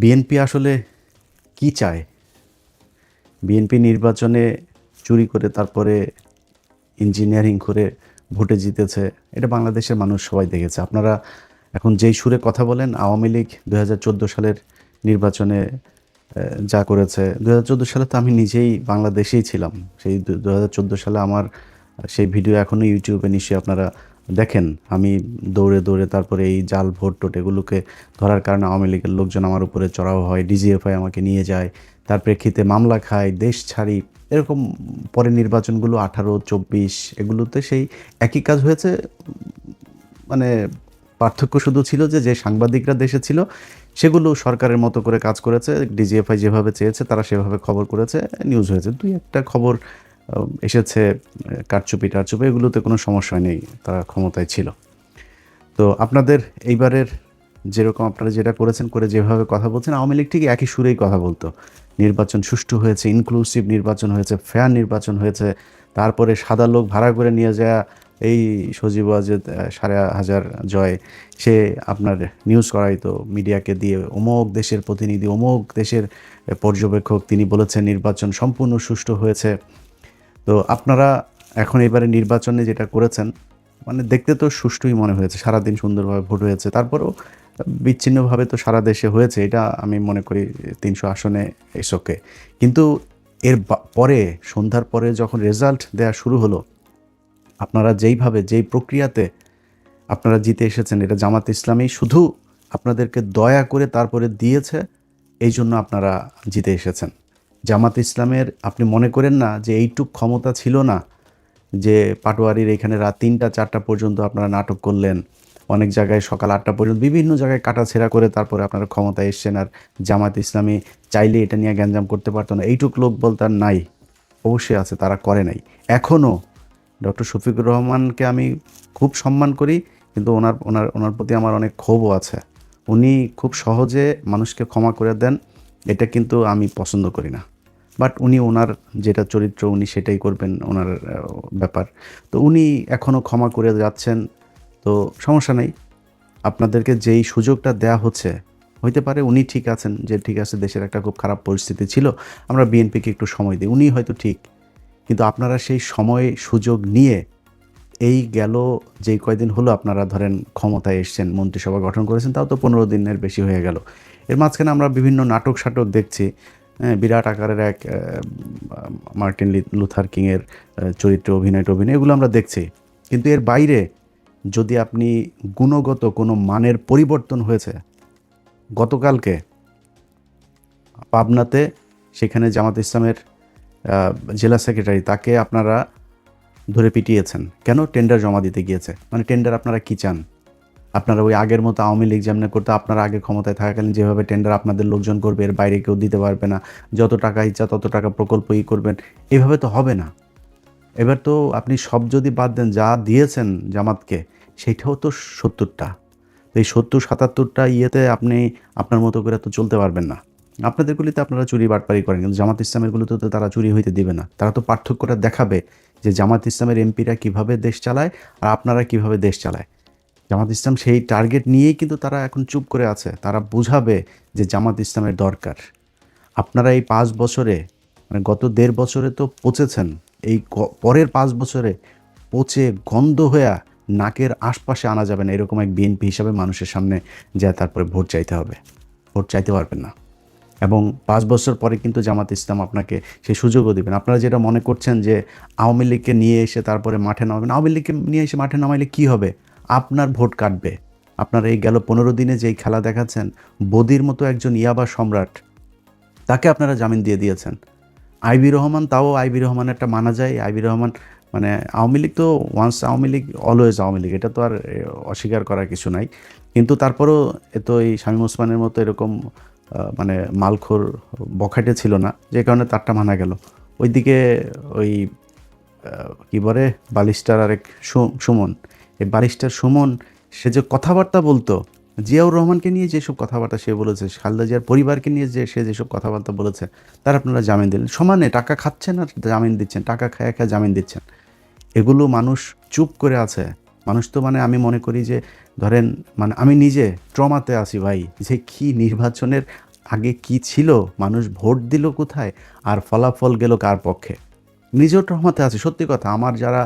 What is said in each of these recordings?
BNP আসলে কি চায়? বিএনপি নির্বাচনে চুরি করে তারপরে ইঞ্জিনিয়ারিং করে ভোটে জিতেছে। এটা বাংলাদেশের মানুষ সবাই দেখেছে। আপনারা এখন যেই সুরে কথা বলেন, আওয়ামী লীগ ২০১৪ সালের নির্বাচনে যা করেছে, ২০১৪ সালে তো আমি নিজেই বাংলাদেশেই ছিলাম। সেই ২০১৪ সালে আমার সেই ভিডিও এখনও ইউটিউবে নিশ্চয়ই আপনারা দেখেন। আমি দৌড়ে দৌড়ে তারপরে এই জাল ভোট টোট এগুলোকে ধরার কারণে আওয়ামী লীগের লোকজন আমার উপরে চড়াও হয়, ডিজিএফআই আমাকে নিয়ে যায়, তার প্রেক্ষিতে মামলা খায়, দেশ ছাড়ি। এরকম পরে নির্বাচনগুলো 18, 24 এগুলোতে সেই একই কাজ হয়েছে। মানে পার্থক্য শুধু ছিল যে যে সাংবাদিকরা দেশে ছিল সেগুলো সরকারের মতো করে কাজ করেছে, ডিজিএফআই যেভাবে চেয়েছে তারা সেভাবে খবর করেছে, নিউজ হয়েছে। দুই একটা খবর এসেছে কারচুপি টারচুপি, এগুলোতে কোনো সমস্যা নেই, তারা ক্ষমতায় ছিল। তো আপনাদের এইবারের যেরকম আপনারা যেটা করেছেন করে যেভাবে কথা বলছেন, আওয়ামী লীগ ঠিক একই সুরেই কথা বলতো। নির্বাচন সুষ্ঠু হয়েছে, ইনক্লুসিভ নির্বাচন হয়েছে, ফেয়ার নির্বাচন হয়েছে। তারপরে সাদা লোক ভাড়া করে নিয়ে যাওয়া এই সজীব ওয়াজেদ 5,500 জয়, সে আপনার নিউজ করাইতো মিডিয়াকে দিয়ে, অমুক দেশের প্রতিনিধি, অমুক দেশের পর্যবেক্ষক, তিনি বলেছেন নির্বাচন সম্পূর্ণ সুষ্ঠু হয়েছে। তো আপনারা এখন এবারে নির্বাচনে যেটা করেছেন, মানে দেখতে তো সুষ্ঠুই মনে হয়েছে, সারাদিন সুন্দরভাবে ভোট হয়েছে। তারপরেও বিচ্ছিন্নভাবে তো সারা দেশে হয়েছে, এটা আমি মনে করি 300 আসনে এসকে। কিন্তু এর পরে সন্ধ্যার পরে যখন রেজাল্ট দেওয়া শুরু হলো, আপনারা যেইভাবে যেই প্রক্রিয়াতে আপনারা জিতে এসেছেন, এটা জামাত ইসলামী শুধু আপনাদেরকে দয়া করে তারপরে দিয়েছে, এই জন্য আপনারা জিতে এসেছেন। জামাত ইসলামের আপনি মনে করেন না যে এইটুক ক্ষমতা ছিল না, যে পাটোয়ারির এখানে রাত 3টা 4টা পর্যন্ত আপনারা নাটক করলেন, অনেক জায়গায় সকাল 8টা পর্যন্ত বিভিন্ন জায়গায় কাটাছেঁড়া করে তারপরে আপনারা ক্ষমতায় এসছেন। আর জামাত ইসলামী চাইলে এটা নিয়ে গ্যাঞ্জাম করতে পারতো না, এইটুক লোক বলতে আর নাই। অবশ্যই আছে, তারা করে নাই। এখনও ডক্টর শফিকুর রহমানকে আমি খুব সম্মান করি, কিন্তু ওনার ওনার ওনার প্রতি আমার অনেক ক্ষোভও আছে। উনি খুব সহজে মানুষকে ক্ষমা করে দেন, এটা কিন্তু আমি পছন্দ করি না। বাট উনি ওনার যেটা চরিত্র উনি সেটাই করবেন, ওনার ব্যাপার। তো উনি এখনও ক্ষমা করে যাচ্ছেন, তো সমস্যা নেই। আপনাদেরকে যেই সুযোগটা দেয়া হচ্ছে, হইতে পারে উনি ঠিক আছেন, যে ঠিক আছে দেশের একটা খুব খারাপ পরিস্থিতি ছিল, আমরা বিএনপিকে একটু সময় দিই, উনি হয়তো ঠিক। কিন্তু আপনারা সেই সময় সুযোগ নিয়ে এই গেল যেই কয়দিন হলো আপনারা ধরেন ক্ষমতায় এসছেন, মন্ত্রিসভা গঠন করেছেন, তাও তো 15 দিনের বেশি হয়ে গেল। এর মাঝখানে আমরা বিভিন্ন নাটক সাটক দেখছি। বিরাট আকারের এক মার্টিন লুথার কিংয়ের চরিত্রে অভিনয় এগুলো আমরা দেখছি। কিন্তু এর বাইরে যদি আপনি গুণগত কোনো মানের পরিবর্তন হয়েছে, গতকালকে পাবনাতে সেখানে জামাত ইসলামের জেলা সেক্রেটারি, তাকে আপনারা ধরে পিটিয়েছেন কেন? টেন্ডার জমা দিতে গিয়েছে। মানে টেন্ডার আপনারা কী চান? আপনারা ওই আগের মতো আওয়ামী লীগ যেমনি করতে, আপনারা আগে ক্ষমতায় থাকাকালীন যেভাবে টেন্ডার আপনাদের লোকজন করবে, এর বাইরে কেউ দিতে পারবে না, যত টাকা ইচ্ছা তত টাকা প্রকল্প করবেন, এভাবে তো হবে না। এবার তো আপনি সব যদি বাদ দেন, যা দিয়েছেন জামাতকে সেইটাও তো 70টা। এই 70-77টা ইয়েতে আপনি আপনার মতো করে তো চলতে পারবেন না। আপনাদেরগুলিতে আপনারা চুরি বাটপারি করেন, কিন্তু জামাত ইসলামেরগুলোতে তো তারা চুরি হইতে দিবে না। তারা তো পার্থক্যটা দেখাবে যে জামাত ইসলামের এমপিরা কীভাবে দেশ চালায় আর আপনারা কীভাবে দেশ চালায়। জামাত ইসলাম সেই টার্গেট নিয়েই কিন্তু তারা এখন চুপ করে আছে। তারা বুঝাবে যে জামাত ইসলামের দরকার। আপনারা এই 5 বছরে, মানে গত 1.5 বছরে তো পচেছেন, এই পরের 5 বছরে পচে গন্ধ হয়ে নাকের আশপাশে আনা যাবে না, এরকম এক বিএনপি হিসাবে মানুষের সামনে যায় তারপরে ভোট চাইতে হবে। ভোট চাইতে পারবেন না। এবং 5 বছর পরে কিন্তু জামাত ইসলাম আপনাকে সেই সুযোগও দেবেন। আপনারা যেটা মনে করছেন যে আওয়ামী লীগকে নিয়ে এসে তারপরে মাঠে নামাবেন, আওয়ামী লীগকে নিয়ে এসে মাঠে নামাইলে কী হবে? আপনার ভোট কাটবে। আপনারা এই গেল 15 দিনে যেই খেলা দেখাচ্ছেন, বদির মতো একজন ইয়াবা সম্রাট, তাকে আপনারা জামিন দিয়ে দিয়েছেন। আইবি রহমান, তাও আইবি রহমানেরটা মানা যায়। আইবি রহমান মানে আওয়ামী লীগ তো ওয়ান্স আওয়ামী লীগ অলওয়েজ আওয়ামী লীগ, এটা তো আর অস্বীকার করার কিছু নাই। কিন্তু তারপরেও তো এই শামীম ওসমানের মতো এরকম মানে মালখোর বখাটে ছিল না, যে কারণে তারটা মানা গেল। ওইদিকে ওই কী বলে বালিস্টার আরেক সুমন, এই বালিস্টার সুমন, সে যে কথাবার্তা বলতো, জিয়াউর রহমানকে নিয়ে যেসব কথাবার্তা সে বলেছে, খালেদা জিয়ার পরিবারকে নিয়ে যে সে যেসব কথাবার্তা বলেছে, তার আপনারা জামিন দিলেন। সমানে টাকা খাচ্ছেন আর জামিন দিচ্ছেন, টাকা খায় খায় জামিন দিচ্ছেন। এগুলো মানুষ চুপ করে আছে। মানুষ তো মানে আমি মনে করি যে ধরেন, মানে আমি নিজে ট্রমাতে আছি ভাই, যে কি নির্বাচনের আগে কি ছিল, মানুষ ভোট দিল কোথায়, আর ফলাফল গেল কার পক্ষে। নিজেও ট্রমাতে আছে, সত্যি কথা। আমার যারা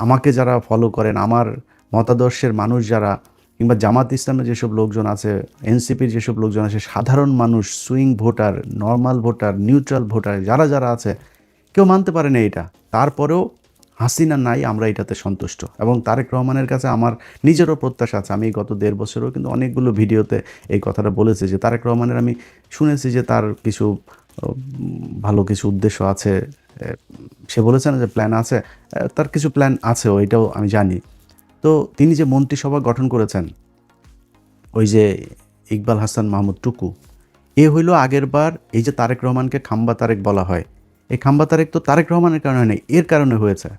আমাকে যারা ফলো করেন, আমার মতাদর্শের মানুষ যারা, কিংবা জামাত ইসলামের যেসব লোকজন আছে, এনসিপির যেসব লোকজন আছে, সাধারণ মানুষ, swing voter, normal voter, neutral voter, যারা যারা আছে, কেউ মানতে পারে না এটা। তারপরেও হাসিনা নাই, আমরা এটাতে সন্তুষ্ট। এবং তারেক রহমানের কাছে আমার নিজেরও প্রত্যাশা আছে। আমি গত 1.5 বছরও কিন্তু অনেকগুলো ভিডিওতে এই কথাটা বলেছি যে তারেক রহমানের, আমি শুনেছি যে তার কিছু ভালো কিছু উদ্দেশ্য আছে। সে বলেছে না যে প্ল্যান আছে, তার কিছু প্ল্যান আছে, ওইটাও আমি জানি। তো তিনি যে মন্ত্রিসভা গঠন করেছেন, ওই যে ইকবাল হাসান মাহমুদ টুকু, এ হইল আগের বার এই যে তারেক রহমানকে খাম্বা তারেক বলা হয়, এই খাম্বা তারেক তো তারেক রহমানের কারণে নেই, এর কারণে হয়েছে।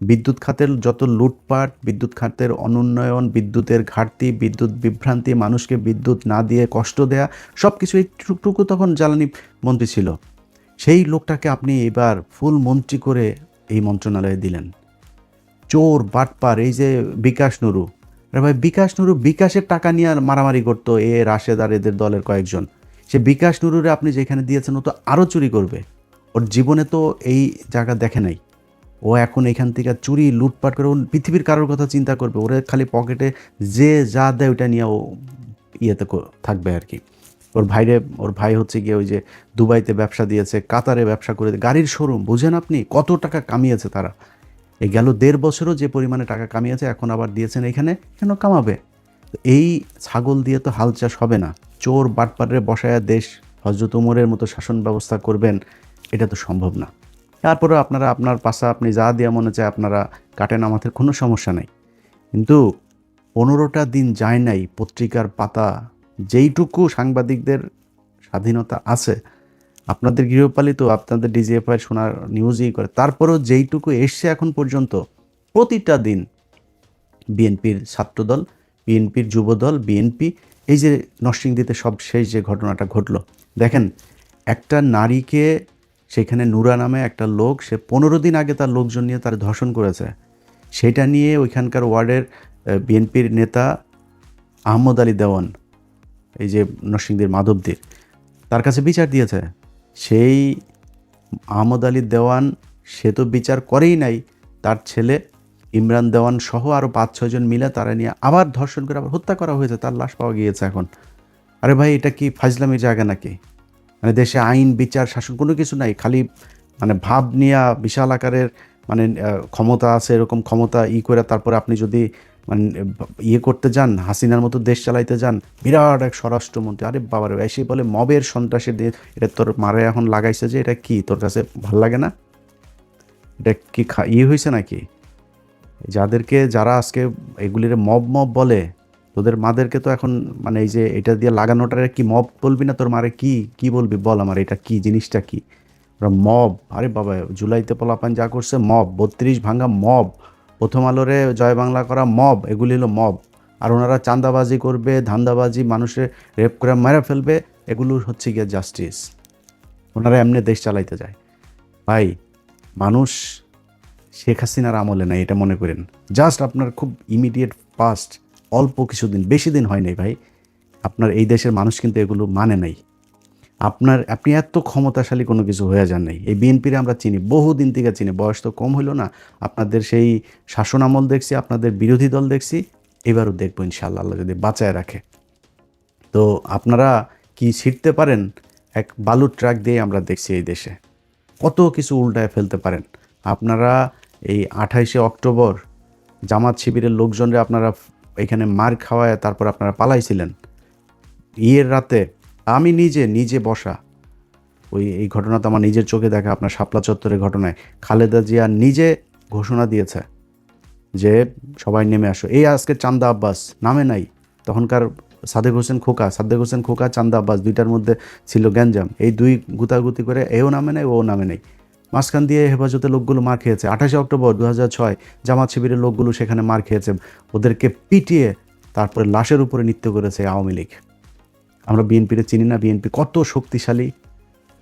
বিদ্যুৎ খাতের যত লুটপাট, বিদ্যুৎ খাতের অনুন্নয়ন, বিদ্যুতের ঘাটতি, বিদ্যুৎ বিভ্রান্তি, মানুষকে বিদ্যুৎ না দিয়ে কষ্ট দেয়া, সব কিছু এইটুকু তখন জ্বালানি মন্ত্রী ছিল। সেই লোকটাকে আপনি এবার ফুল মন্ত্রী করে এই মন্ত্রণালয়ে দিলেন। চোর বাটপার, এই যে বিকাশ নুরু, আরে ভাই বিকাশ নুরু বিকাশের টাকা নিয়ে মারামারি করতো রাশেদ আর এদের দলের কয়েকজন। সে বিকাশ নুরুরে আপনি যেখানে দিয়েছেন, ও তো আরও চুরি করবে। ওর জীবনে তো এই জায়গা দেখে নাই। ও এখন এখান থেকে চুরি লুটপাট করে ও পৃথিবীর কারোর কথা চিন্তা করবে, ওরে খালি পকেটে যে যা দেয় ওইটা নিয়ে ও ইয়েতে থাকবে আর কি। ওর ভাই হচ্ছে গিয়ে ওই যে দুবাইতে ব্যবসা দিয়েছে, কাতারে ব্যবসা করে, গাড়ির শোরুম, বুঝেন আপনি কত টাকা কামিয়েছে তারা। এই গেল 1.5 বছরও যে পরিমাণে টাকা কামিয়েছে, এখন আবার দিয়েছেন এখানে, কেন কামাবে? এই ছাগল দিয়ে তো হাল চাষ হবে না। চোর বাটপারে বসায়া দেশ হযরত উমরের মতো শাসন ব্যবস্থা করবেন, এটা তো সম্ভব না। তারপরে আপনারা আপনার পাশা আপনি যা দেওয়া মনে চায় আপনারা কাটেন, আমাদের কোনো সমস্যা নাই। কিন্তু 15টা দিন যায় নাই পত্রিকার পাতা, যেইটুকু সাংবাদিকদের স্বাধীনতা আছে, আপনাদের গৃহপালিত, আপনাদের ডিজিএফআই শোনার নিউজই করে, তারপরেও যেইটুকু এসছে এখন পর্যন্ত, প্রতিটা দিন বিএনপির ছাত্রদল, বিএনপির যুবদল, বিএনপি, এই যে নরসিংদীতে সব শেষ যে ঘটনাটা ঘটলো, দেখেন একটা নারীকে সেখানে নুরা নামে একটা লোক, সে 15 দিন আগে তার লোকজন নিয়ে তার ধর্ষণ করেছে। সেটা নিয়ে ওইখানকার ওয়ার্ডের বিএনপির নেতা আহমদ আলী দেওয়ান, এই যে নরসিংদীর মাধবদীর, তার কাছে বিচার দিয়েছে। সেই আহমদ আলী দেওয়ান, সে তো বিচার করেই নাই, তার ছেলে ইমরান দেওয়ান সহ আরও 5-6 জন মিলে তারা নিয়ে আবার ধর্ষণ করে আবার হত্যা করা হয়েছে, তার লাশ পাওয়া গিয়েছে এখন। আরে ভাই, এটা কি ফাজলামির জায়গা নাকি? মানে দেশে আইন বিচার শাসন কোনো কিছু নাই, খালি মানে ভাব নিয়ে বিশাল আকারের মানে ক্ষমতা আছে, এরকম ক্ষমতা করে তারপরে আপনি যদি মানে করতে যান, হাসিনার মতো দেশ চালাইতে যান, বিরাট এক স্বরাষ্ট্রমন্ত্রী, আরে বাবার এসে বলে মবের সন্ত্রাসের দিয়ে, এটা তোর মারে এখন লাগাইছে যে, এটা কি তোর কাছে ভাল লাগে না? এটা কি হয়েছে নাকি? যারা আজকে এগুলির মব মব বলে, তোদের মাদেরকে তো এখন মানে এই যে এটা দিয়ে লাগানোটারে কি মব বলবি না? তোর মারে কি বলবি বল, আমার এটা কি জিনিসটা কি? ওরা মব, আরে বাবা জুলাইতে পোলাপান যা করছে মব, 32 ভাঙা মব, প্রথম আলোরে জয় বাংলা করা মব, এগুলি হলো মব। আর ওনারা চাঁদাবাজি করবে, ধান্দাবাজি, মানুষের রেপ করে মেরে ফেলবে, এগুলো হচ্ছে গিয়ে জাস্টিস। ওনারা এমনি দেশ চালাইতে যায়। ভাই, মানুষ শেখ হাসিনার আমলে নাই, এটা মনে করেন। জাস্ট আপনার খুব ইমিডিয়েট পাস্ট, অল্প কিছুদিন, বেশি দিন হয় নাই ভাই, আপনার এই দেশের মানুষ কিন্তু এগুলো মানে নাই। আপনি এত ক্ষমতাশালী কোনো কিছু হয়ে যান নাই। এই বিএনপিরে আমরা চিনি, বহুদিন থেকে চিনি, বয়স তো কম হইল না। আপনাদের সেই শাসন আমল দেখছি, আপনাদের বিরোধী দল দেখছি, এবারও দেখবো ইনশাআল্লাহ, আল্লাহ যদি বাঁচায় রাখে। তো আপনারা কি ছিটতে পারেন? এক বালুর ট্রাক দিয়ে আমরা দেখছি এই দেশে কত কিছু উল্টায় ফেলতে পারেন। আপনারা এই 28শে অক্টোবর জামাত শিবিরের লোকজনরে আপনারা এখানে মার খাওয়ায় তারপর আপনারা পালাইছিলেন। রাতে আমি নিজে বসা, এই ঘটনা তো আমার নিজের চোখে দেখা, আপনার শাপলা চত্বরের ঘটনায় খালেদা জিয়া নিজে ঘোষণা দিয়েছে যে সবাই নেমে আসো। আজকে চান্দা আব্বাস নামে নাই, তখনকার সাদেক হোসেন খোকা, চান্দা আব্বাস, দুইটার মধ্যে ছিল গ্যাঞ্জাম, এই দুই গুতাগুতি করে এও নামে নাই, ও নামে নাই। মাঝখান দিয়ে হেফাজতের লোকগুলো মার খেয়েছে। 28শে অক্টোবর 2006 জামাত শিবিরের লোকগুলো সেখানে মার খেয়েছে, ওদেরকে পিটিয়ে তারপরে লাশের উপরে নৃত্য করেছে আওয়ামী লীগ। আমরা বিএনপিরে চিনি না? বিএনপি কত শক্তিশালী।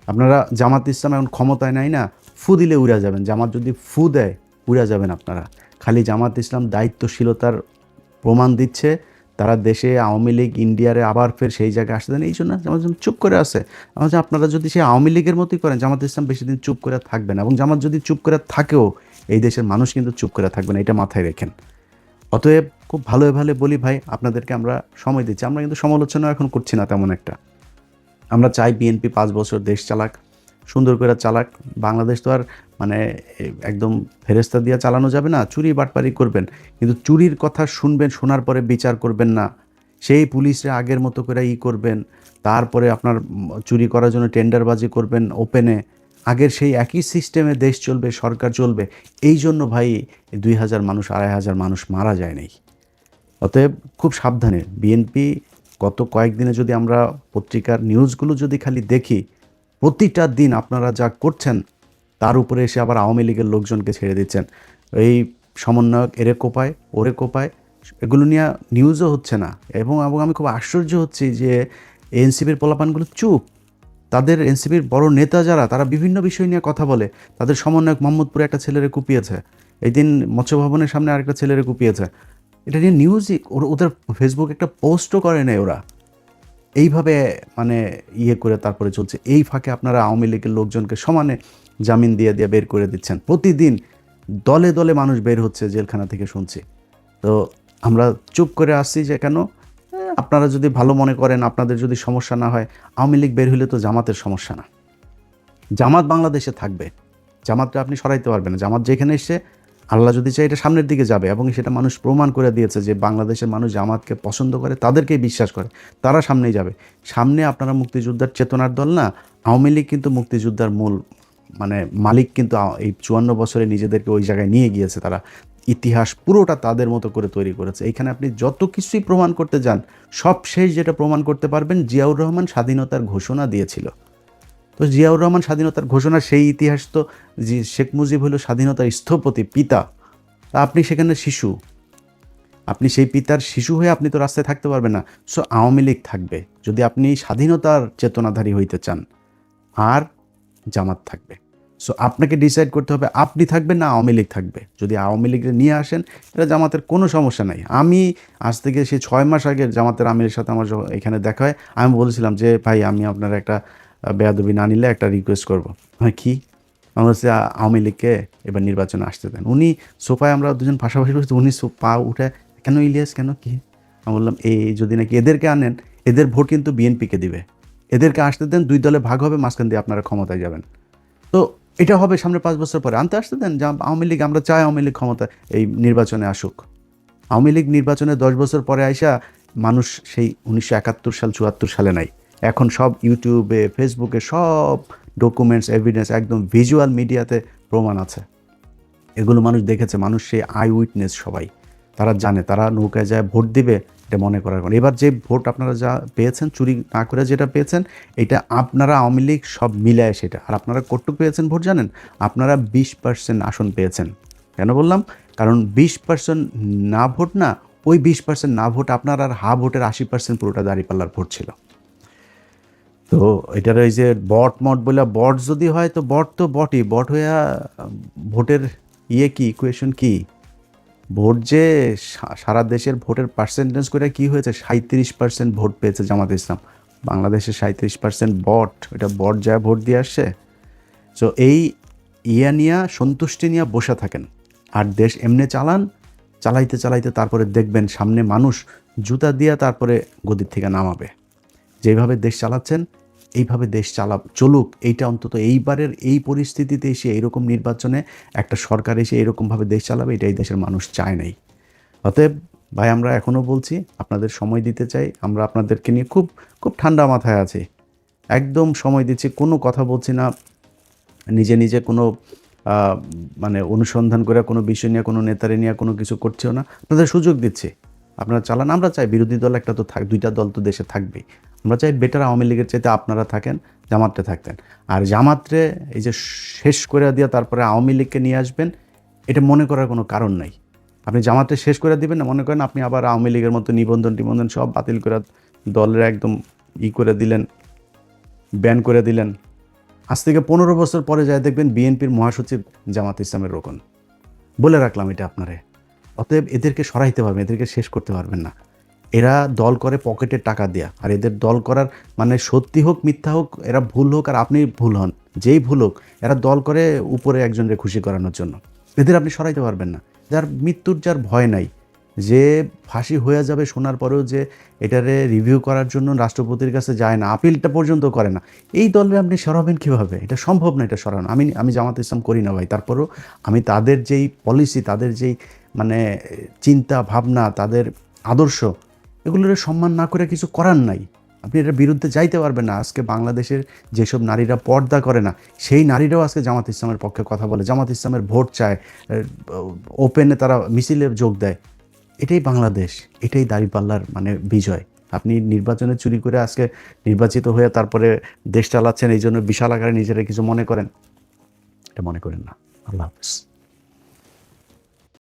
আপনারা জামাত ইসলাম এখন ক্ষমতায় নাই না, ফু দিলে উড়া যাবেন। জামাত যদি ফু দেয় উড়া যাবেন আপনারা। খালি জামাত ইসলাম দায়িত্বশীলতার প্রমাণ দিচ্ছে, তারা দেশে আওয়ামী লীগ ইন্ডিয়ারে আবার ফের সেই জায়গায় আসতে দেন, এই জন্য জামাত চুপ করে আছে। আমার আপনারা যদি সেই আওয়ামী লীগের মতোই করেন, জামাত ইসলাম বেশি দিন চুপ করে থাকবে না, এবং জামাত যদি চুপ করে থাকেও এই দেশের মানুষ কিন্তু চুপ করে থাকবে না, এটা মাথায় রেখেন। অতএব খুব ভালো ভালো বলি ভাই, আপনাদেরকে আমরা সময় দিচ্ছি, আমরা কিন্তু সমালোচনা এখন করছি না তেমন একটা। আমরা চাই বিএনপি 5 বছর দেশ চালাক, সুন্দর করে চালাক। বাংলাদেশ তো আর মানে একদম ফেরেস্তা দিয়ে চালানো যাবে না, চুরি বাটপারি করবেন, কিন্তু চুরির কথা শুনবেন, শোনার পরে বিচার করবেন না। সেই পুলিশে আগের মতো করে করবেন, তারপরে আপনার চুরি করার জন্য টেন্ডারবাজি করবেন ওপেনে, আগের সেই একই সিস্টেমে দেশ চলবে, সরকার চলবে। এই জন্য ভাই 2,000 মানুষ 2,500 মানুষ মারা যায় নাই। অতএব খুব সাবধানে বিএনপি। গত কয়েকদিনে যদি আমরা পত্রিকার নিউজগুলো যদি খালি দেখি, প্রতিটা দিন আপনারা যা করছেন তার উপরে এসে আবার আওয়ামী লীগের লোকজনকে ছেড়ে দিচ্ছেন। এই সমন্বয়ক এরে কোপায় ওরে কোপায়, এগুলো নিয়ে নিউজও হচ্ছে না। এবং আমি খুব আশ্চর্য হচ্ছি যে এনসিপির পোলাপানগুলো চুপ। তাদের এনসিপির বড় নেতা যারা, তারা বিভিন্ন বিষয় নিয়ে কথা বলে। তাদের সমন্বয়ক মোহাম্মদপুরে একটা ছেলেরে কুপিয়েছে, এই দিন মৎস্য ভবনের সামনে আরেকটা ছেলেরে কুপিয়েছে। এটা নিয়ে নিউজই, ওদের ফেসবুক একটা পোস্টও করে নেই ওরা। এইভাবে মানে করে তারপরে চলছে। এই ফাঁকে আপনারা আওয়ামী লীগের লোকজনকে সমানে জামিন দিয়ে বের করে দিচ্ছেন। প্রতিদিন দলে দলে মানুষ বের হচ্ছে জেলখানা থেকে, শুনছি। তো আমরা চুপ করে আসছি যে কেন? আপনারা যদি ভালো মনে করেন, আপনাদের যদি সমস্যা না হয়, আওয়ামী লীগ বের হইলে তো জামাতের সমস্যা না। জামাত বাংলাদেশে থাকবে, জামাতটা আপনি সরাইতে পারবেন না। জামাত যেখানে এসে, আল্লাহ যদি চাই, এটা সামনের দিকে যাবে, এবং সেটা মানুষ প্রমাণ করে দিয়েছে যে বাংলাদেশের মানুষ জামাতকে পছন্দ করে, তাদেরকেই বিশ্বাস করে, তারা সামনেই যাবে। সামনে আপনারা মুক্তিযোদ্ধার চেতনার দল না, আওয়ামী লীগ কিন্তু মুক্তিযোদ্ধার মূল মানে মালিক, কিন্তু এই 54 বছরে নিজেদেরকে ওই জায়গায় নিয়ে গিয়েছে তারা। ইতিহাস পুরোটা তাদের মতো করে তৈরি করেছে। এইখানে আপনি যত কিছুই প্রমাণ করতে যান, সব শেষ যেটা প্রমাণ করতে পারবেন, জিয়াউর রহমান স্বাধীনতার ঘোষণা দিয়েছিল। তো জিয়াউর রহমান স্বাধীনতার ঘোষণা, সেই ইতিহাস তো শেখ মুজিব হলো স্বাধীনতার স্থপতি, পিতা। তা আপনি সেখানে শিশু, আপনি সেই পিতার শিশু হয়ে আপনি তো রাস্তায় থাকতে পারবেন না। সো আওয়ামী লীগ থাকবে যদি আপনি স্বাধীনতার চেতনাধারী হইতে চান, আর জামাত থাকবে। সো আপনাকে ডিসাইড করতে হবে, আপনি থাকবেন না আওয়ামী লীগ থাকবে। যদি আওয়ামী লীগের নিয়ে আসেন, এটা জামাতের কোনো সমস্যা নাই। আমি আজ থেকে সেই 6 মাস আগে জামাতের আমিরের সাথে আমার এখানে দেখা হয়, আমি বলেছিলাম যে ভাই, আমি আপনার একটা বেয়াদবি না নিলে একটা রিকোয়েস্ট করবো। হ্যাঁ, কি? আমার হচ্ছে আওয়ামী লীগকে এবার নির্বাচনে আসতে দেন। উনি সোফায়, আমরা দুজন পাশাপাশি বসে, উনি পা উঠে, কেন ইলিয়াস, কেন, কি? আমি বললাম, এই যদি নাকি এদেরকে আনেন, এদের ভোট কিন্তু বিএনপিকে দিবে, এদেরকে আসতে দেন, 2 দলে ভাগ হবে, মাঝখান দিয়ে আপনারা ক্ষমতায় যাবেন। তো এটা হবে সামনে 5 বছর পরে, আনতে আসতে দেন। যা আওয়ামী লীগ, আমরা চাই আওয়ামী লীগ ক্ষমতা এই নির্বাচনে আসুক। আওয়ামী লীগ নির্বাচনে 10 বছর পরে আইসা মানুষ সেই 1971 সাল 74 সালে নাই, এখন সব ইউটিউবে, ফেসবুকে সব ডকুমেন্টস, এভিডেন্স, একদম ভিজুয়াল মিডিয়াতে প্রমাণ আছে। এগুলো মানুষ দেখেছে, মানুষ সেই আই উইটনেস সবাই, তারা জানে, তারা নৌকায় যায় ভোট দিবে, এটা মনে করার কারণ। এবার যে ভোট আপনারা যা পেয়েছেন, চুরি না করে যেটা পেয়েছেন, এটা আপনারা আওয়ামী লীগ সব মিলায় সেটা। আর আপনারা কতটুকু পেয়েছেন ভোট জানেন? আপনারা 20% আসন পেয়েছেন। কেন বললাম? কারণ 20% না ভোট না, ওই 20% না ভোট আপনার, আর হা ভোটের 80% পুরোটা দাঁড়িপাল্লার ভোট ছিল। তো এটার ওই যে বট মট বলে, বট যদি হয় তো বট তো বটই, বট হইয়া ভোটের কি ইকুয়েশন কি? ভোট যে সারা দেশের ভোটের পার্সেন্টেজ করে কি হয়েছে, 37% ভোট পেয়েছে জামাত ইসলাম। বাংলাদেশে 37% বট, এটা বট যা ভোট দিয়ে আসছে। সো এই নিয়ে সন্তুষ্টি নিয়ে বসে থাকেন, আর দেশ এমনি চালান। চালাইতে চালাইতে তারপরে দেখবেন সামনে মানুষ জুতা দিয়া তারপরে গদির থেকে নামাবে। যেভাবে দেশ চালাচ্ছেন, এইভাবে দেশ চলুক। এইটা অন্তত এইবারের এই পরিস্থিতিতে এসে, এইরকম নির্বাচনে একটা সরকার এসে এরকমভাবে দেশ চালাবে, এটাই দেশের মানুষ চায় নাই। অতএব ভাই, আমরা এখনও বলছি, আপনাদের সময় দিতে চাই। আমরা আপনাদেরকে নিয়ে খুব খুব ঠান্ডা মাথায় আছি, একদম সময় দিচ্ছি, কোনো কথা বলছি না নিজে নিজে, কোনো মানে অনুসন্ধান করে কোনো বিষয় নিয়ে, কোনো নেতারে নিয়ে কোনো কিছু করছেও না। আপনাদের সুযোগ দিচ্ছি, আপনারা চালান। আমরা চাই বিরোধী দল একটা তো 2টা দল তো দেশে থাকবেই। আমরা চাই বেটার আওয়ামী লীগের চাইতে আপনারা থাকেন, জামাতে থাকতেন। আর জামাতরে এই যে শেষ করে দিয়ে তারপরে আওয়ামী লীগকে নিয়ে আসবেন, এটা মনে করার কোনো কারণ নাই। আপনি জামাতে শেষ করে দিবেন না, মনে করেন আপনি আবার আওয়ামী লীগের মতো নিবন্ধন সব বাতিল করে দলের একদম করে দিলেন, ব্যান করে দিলেন। আজ থেকে 15 বছর পরে যায় দেখবেন বিএনপির মহাসচিব জামাত ইসলামের রোকন। বলে রাখলাম এটা আপনারে। অতএব এদেরকে সরাইতে পারবেন, এদেরকে শেষ করতে পারবেন না। এরা দল করে পকেটের টাকা দেয়া, আর এদের দল করার মানে সত্যি হোক মিথ্যা হোক, এরা ভুল হোক আর আপনি ভুল হন, যেই ভুল হোক, এরা দল করে উপরে একজনের খুশি করানোর জন্য। এদের আপনি সরাইতে পারবেন না। যার মৃত্যুর যার ভয় নাই, যে ফাঁসি হয়ে যাবে শোনার পরেও যে এটারে রিভিউ করার জন্য রাষ্ট্রপতির কাছে যায় না, আপিলটা পর্যন্ত করে না, এই দলে আপনি সরাবেন কীভাবে? এটা সম্ভব না, এটা সরানো। আমি জামাত ইসলাম করি না ভাই, তারপরেও আমি তাদের যেই পলিসি, তাদের যেই মানে চিন্তা ভাবনা, তাদের আদর্শ, এগুলোর সম্মান না করে কিছু করার নাই। আপনি এটার বিরুদ্ধে যাইতে পারবেন না। আজকে বাংলাদেশের যেসব নারীরা পর্দা করে না, সেই নারীরাও আজকে জামাত ইসলামের পক্ষে কথা বলে, জামাত ইসলামের ভোট চায়, ওপেনে তারা মিছিলে যোগ দেয়। এটাই বাংলাদেশ, এটাই দাঁড়িপাল্লার মানে বিজয়। আপনি নির্বাচনে চুরি করে আজকে নির্বাচিত হয়ে তারপরে দেশ চালাচ্ছেন, এই জন্য বিশাল আকারে নিজেরা কিছু মনে করেন, এটা মনে করেন না। আল্লাহ হাফেজ।